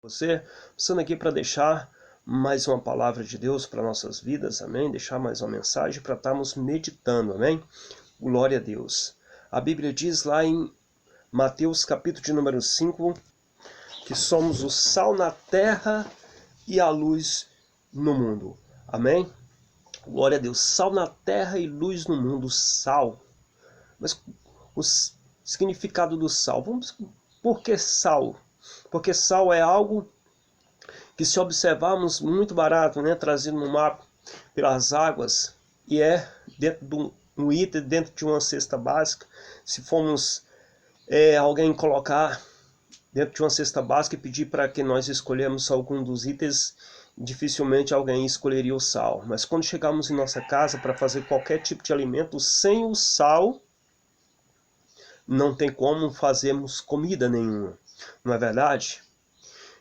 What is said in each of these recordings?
Você, passando aqui para deixar mais uma palavra de Deus para nossas vidas, amém? Deixar mais uma mensagem para estarmos meditando, amém? Glória a Deus. A Bíblia diz lá em Mateus capítulo de número 5, que somos o sal na terra e a luz no mundo, amém? Glória a Deus, sal na terra e luz no mundo, sal. Mas o significado do sal, por que sal? Porque sal é algo que, se observarmos, muito barato, né, trazido no mar pelas águas, e é dentro de um item, dentro de uma cesta básica. Se formos alguém colocar dentro de uma cesta básica e pedir para que nós escolhemos algum dos itens, dificilmente alguém escolheria o sal. Mas quando chegamos em nossa casa para fazer qualquer tipo de alimento, sem o sal, não tem como fazermos comida nenhuma, não é verdade?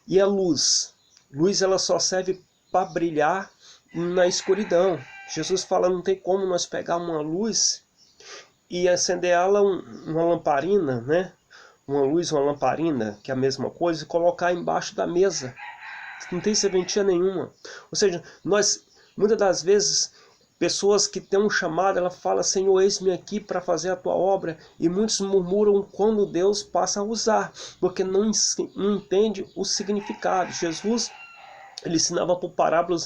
E a luz? Luz, ela só serve para brilhar na escuridão. Jesus fala, não tem como nós pegar uma luz e acender ela, uma lamparina, né? Uma luz, uma lamparina, que é a mesma coisa, e colocar embaixo da mesa. Não tem serventia nenhuma. Ou seja, nós, muitas das vezes, pessoas que têm um chamado, ela fala, Senhor, eis-me aqui para fazer a tua obra, e muitos murmuram quando Deus passa a usar, porque não entende o significado. Jesus, ele ensinava por parábolas,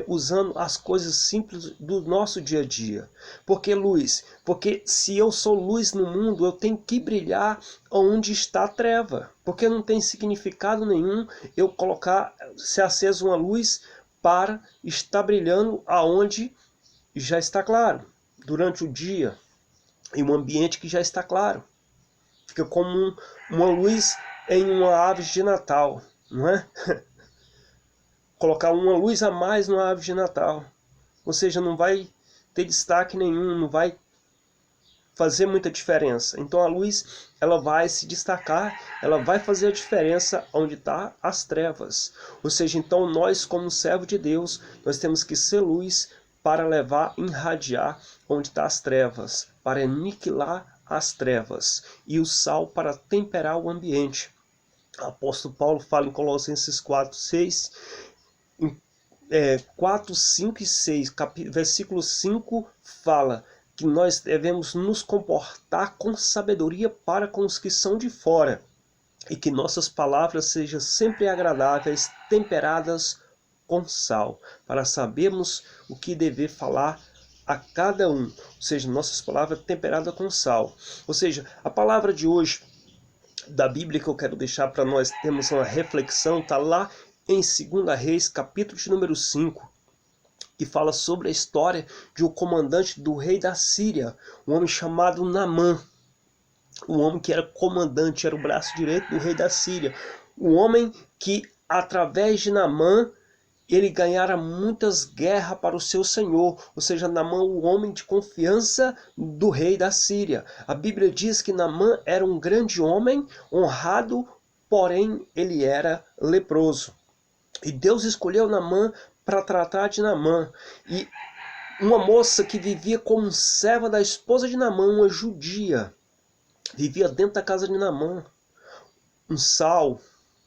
usando as coisas simples do nosso dia a dia. Por que luz? Porque se eu sou luz no mundo, eu tenho que brilhar onde está a treva. Porque não tem significado nenhum eu colocar, se aceso uma luz, para estar brilhando aonde já está claro, durante o dia, em um ambiente que já está claro. Fica como uma luz em uma árvore de Natal, não é? Colocar uma luz a mais numa árvore de Natal. Ou seja, não vai ter destaque nenhum, não vai fazer muita diferença. Então a luz, ela vai se destacar, ela vai fazer a diferença onde está as trevas. Ou seja, então nós, como servo de Deus, nós temos que ser luz para levar, irradiar onde está as trevas, para aniquilar as trevas, e o sal para temperar o ambiente. O apóstolo Paulo fala em Colossenses 4, 6, 4, 5 e 6, versículo 5 fala que nós devemos nos comportar com sabedoria para com os que são de fora, e que nossas palavras sejam sempre agradáveis, temperadas com sal, para sabermos o que dever falar a cada um. Ou seja, nossas palavras temperadas com sal. Ou seja, a palavra de hoje da Bíblia que eu quero deixar para nós termos uma reflexão está lá em 2 Reis, capítulo de número 5, que fala sobre a história de um comandante do rei da Síria, um homem chamado Naamã. Um homem que era comandante, era o braço direito do rei da Síria. Um homem que, através de Naamã, ele ganhara muitas guerras para o seu senhor. Ou seja, Naamã, o homem de confiança do rei da Síria. A Bíblia diz que Naamã era um grande homem, honrado, porém ele era leproso. E Deus escolheu Naamã para tratar de Naamã. E uma moça que vivia como serva da esposa de Naamã, uma judia, vivia dentro da casa de Naamã. Um sal,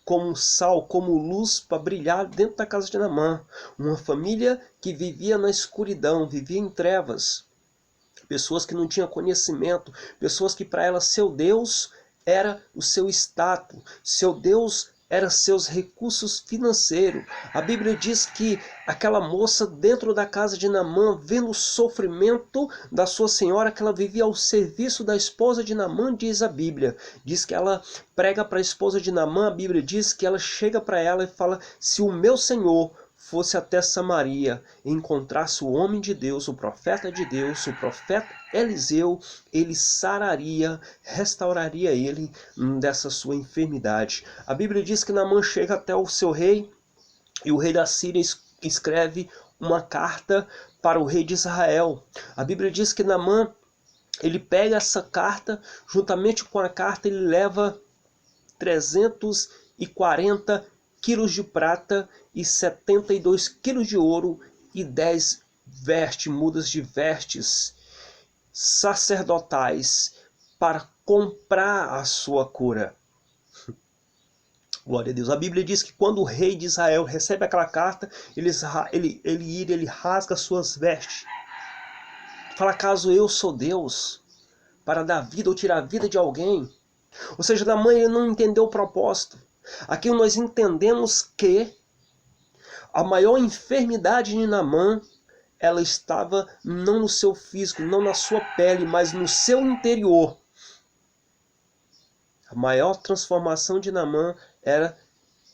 como luz para brilhar dentro da casa de Naamã. Uma família que vivia na escuridão, vivia em trevas. Pessoas que não tinham conhecimento, pessoas que para elas seu Deus era o seu status, seu Deus era seus recursos financeiros. A Bíblia diz que aquela moça dentro da casa de Naamã, vendo o sofrimento da sua senhora, que ela vivia ao serviço da esposa de Naamã, diz a Bíblia. Diz que ela prega para a esposa de Naamã, a Bíblia diz que ela chega para ela e fala, se o meu Senhor fosse até Samaria e encontrasse o homem de Deus, o profeta de Deus, o profeta Eliseu, ele sararia, restauraria ele dessa sua enfermidade. A Bíblia diz que Naamã chega até o seu rei, e o rei da Síria escreve uma carta para o rei de Israel. A Bíblia diz que Naamã, ele pega essa carta, juntamente com a carta ele leva 340 quilos de prata e 72 quilos de ouro e 10 mudas de vestes sacerdotais para comprar a sua cura. Glória a Deus. A Bíblia diz que quando o rei de Israel recebe aquela carta, ele rasga suas vestes. Fala, acaso eu sou Deus para dar vida ou tirar a vida de alguém? Ou seja, Naamã ele não entendeu o propósito. Aqui nós entendemos que a maior enfermidade de Naamã, ela estava não no seu físico, não na sua pele, mas no seu interior. A maior transformação de Naamã era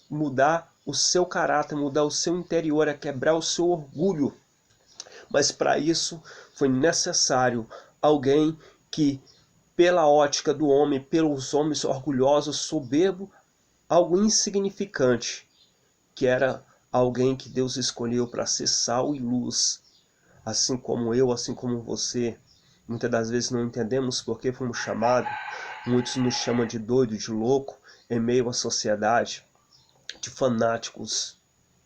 mudar o seu caráter, mudar o seu interior, era quebrar o seu orgulho. Mas para isso foi necessário alguém que, pela ótica do homem, pelos homens orgulhosos, soberbo, algo insignificante, que era alguém que Deus escolheu para ser sal e luz, assim como eu, assim como você. Muitas das vezes não entendemos por que fomos chamados, muitos nos chamam de doido, de louco, em meio à sociedade, de fanáticos,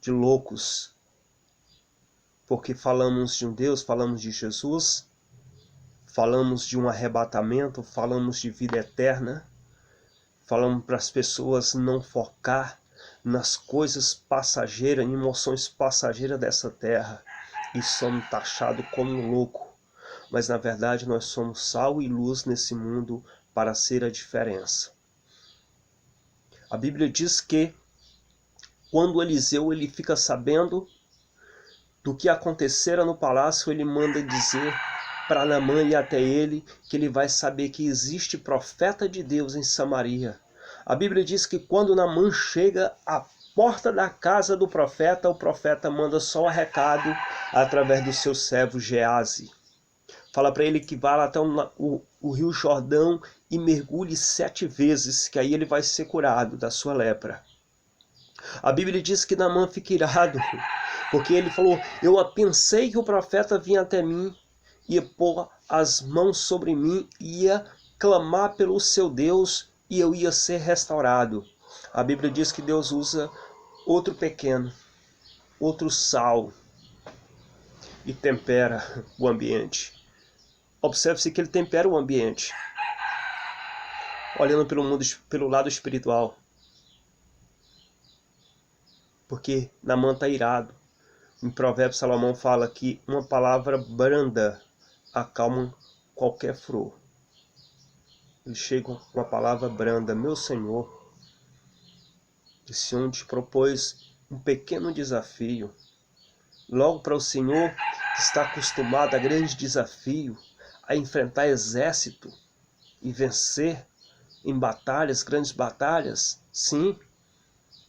de loucos, porque falamos de um Deus, falamos de Jesus, falamos de um arrebatamento, falamos de vida eterna, falamos para as pessoas não focar nas coisas passageiras, em emoções passageiras dessa terra, e somos taxados como louco. Mas na verdade nós somos sal e luz nesse mundo para ser a diferença. A Bíblia diz que quando Eliseu ele fica sabendo do que acontecera no palácio, ele manda dizer para Naamã ir até ele, que ele vai saber que existe profeta de Deus em Samaria. A Bíblia diz que quando Naamã chega à porta da casa do profeta, o profeta manda só um recado através do seu servo Geazi. Fala para ele que vá lá até o rio Jordão e mergulhe 7 vezes, que aí ele vai ser curado da sua lepra. A Bíblia diz que Naamã fica irado, porque ele falou, eu pensei que o profeta vinha até mim, ia pôr as mãos sobre mim, ia clamar pelo seu Deus e eu ia ser restaurado. A Bíblia diz que Deus usa outro pequeno, outro sal e tempera o ambiente. Observe-se que ele tempera o ambiente, olhando pelo lado espiritual. Porque Naamã está irado. Em Provérbios, Salomão fala que uma palavra branda acalma qualquer furor. Ele chega com uma palavra branda, meu Senhor, esse homem te propôs um pequeno desafio. Logo para o Senhor, que está acostumado a grande desafio, a enfrentar exército e vencer em batalhas, grandes batalhas, sim.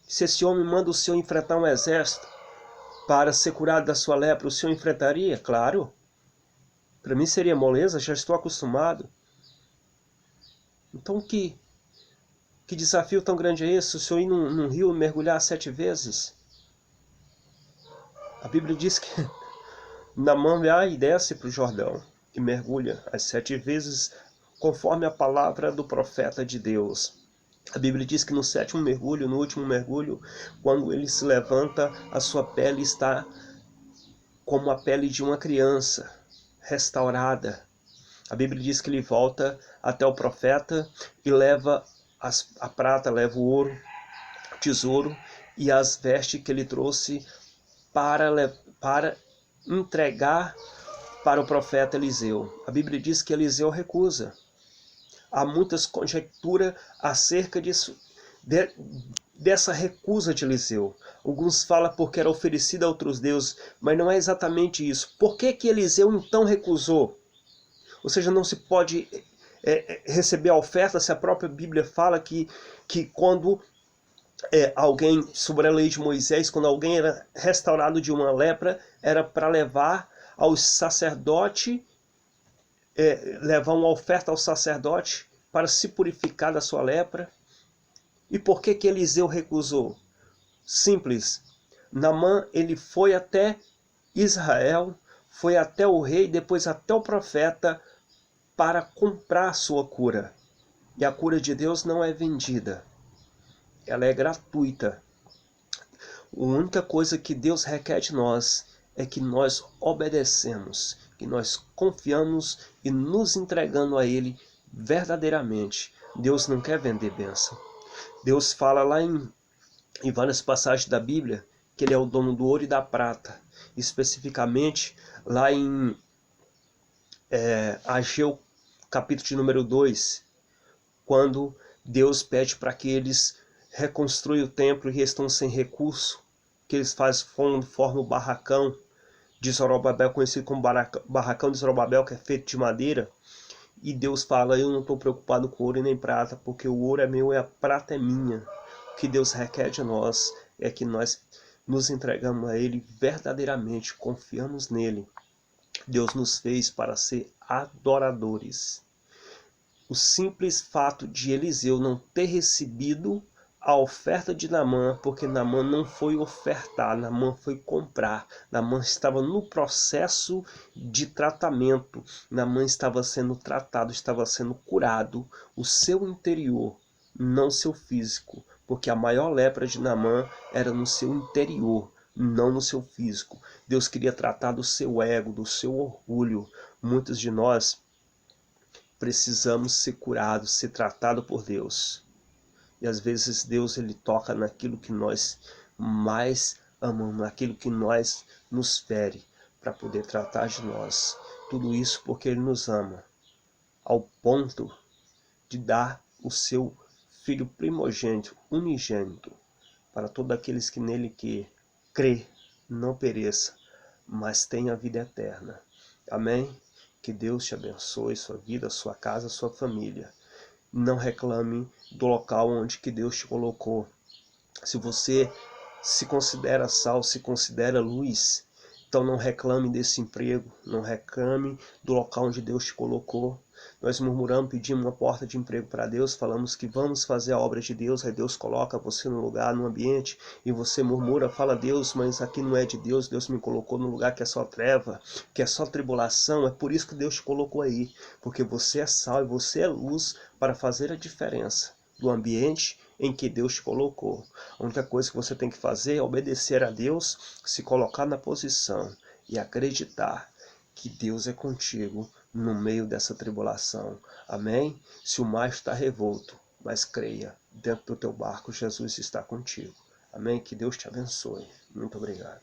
Se esse homem manda o Senhor enfrentar um exército para ser curado da sua lepra, o Senhor enfrentaria? Claro. Para mim seria moleza, já estou acostumado. Então que desafio tão grande é esse? O Senhor ir num rio e mergulhar 7 vezes? A Bíblia diz que Naamã vai e desce para o Jordão e mergulha as 7 vezes conforme a palavra do profeta de Deus. A Bíblia diz que no 7º mergulho, no último mergulho, quando ele se levanta, a sua pele está como a pele de uma criança, restaurada. A Bíblia diz que ele volta até o profeta e leva a prata, leva o ouro, o tesouro e as vestes que ele trouxe para entregar para o profeta Eliseu. A Bíblia diz que Eliseu recusa. Há muitas conjecturas acerca dessa recusa de Eliseu. Alguns falam porque era oferecida a outros deuses, mas não é exatamente isso. Por que Eliseu então recusou? Ou seja, não se pode receber a oferta se a própria Bíblia fala que quando alguém, sobre a lei de Moisés, quando alguém era restaurado de uma lepra, era para levar aos sacerdotes, levar uma oferta ao sacerdote para se purificar da sua lepra. E por que Eliseu recusou? Simples. Naamã, ele foi até Israel, foi até o rei, depois até o profeta para comprar a sua cura. E a cura de Deus não é vendida. Ela é gratuita. A única coisa que Deus requer de nós é que nós obedecemos, que nós confiamos e nos entregando a Ele verdadeiramente. Deus não quer vender bênção. Deus fala lá em em várias passagens da Bíblia que ele é o dono do ouro e da prata. Especificamente lá em Ageu, capítulo de número 2, quando Deus pede para que eles reconstruam o templo e eles estão sem recurso, que eles formam o barracão de Zorobabel, conhecido como barracão de Zorobabel, que é feito de madeira. E Deus fala: eu não estou preocupado com ouro e nem prata, porque o ouro é meu e a prata é minha. O que Deus requer de nós é que nós nos entregamos a Ele verdadeiramente, confiamos nele. Deus nos fez para ser adoradores. O simples fato de Eliseu não ter recebido a oferta de Naamã, porque Naamã não foi ofertar, Naamã foi comprar. Naamã estava no processo de tratamento, Naamã estava sendo tratado, estava sendo curado, o seu interior, não seu físico, porque a maior lepra de Naamã era no seu interior, não no seu físico. Deus queria tratar do seu ego, do seu orgulho. Muitos de nós precisamos ser curados, ser tratados por Deus. E às vezes Deus ele toca naquilo que nós mais amamos, naquilo que nós nos fere, para poder tratar de nós. Tudo isso porque Ele nos ama, ao ponto de dar o seu Filho primogênito, unigênito, para todos aqueles que nele crê, não pereça, mas tenha a vida eterna. Amém? Que Deus te abençoe, sua vida, sua casa, sua família. Não reclame do local onde que Deus te colocou. Se você se considera sal, se considera luz, então não reclame desse emprego, não reclame do local onde Deus te colocou. Nós murmuramos, pedimos uma porta de emprego para Deus, falamos que vamos fazer a obra de Deus, aí Deus coloca você no lugar, no ambiente, e você murmura, fala: Deus, mas aqui não é de Deus, Deus me colocou num lugar que é só treva, que é só tribulação. É por isso que Deus te colocou aí, porque você é sal e você é luz para fazer a diferença do ambiente em que Deus te colocou. A única coisa que você tem que fazer é obedecer a Deus, se colocar na posição e acreditar que Deus é contigo no meio dessa tribulação. Amém? Se o mar está revolto, mas creia, dentro do teu barco Jesus está contigo. Amém? Que Deus te abençoe. Muito obrigado.